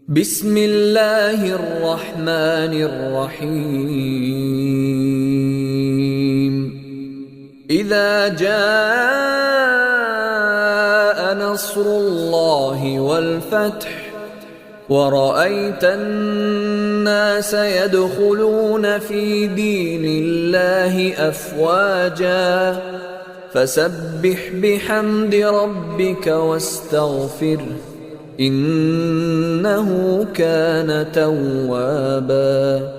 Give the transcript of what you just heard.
بسم الله الرحمن الرحيم إذا جاء نصر الله والفتح ورأيت الناس يدخلون في دين الله أفواجا فسبح بحمد ربك واستغفره إنه كان توابا.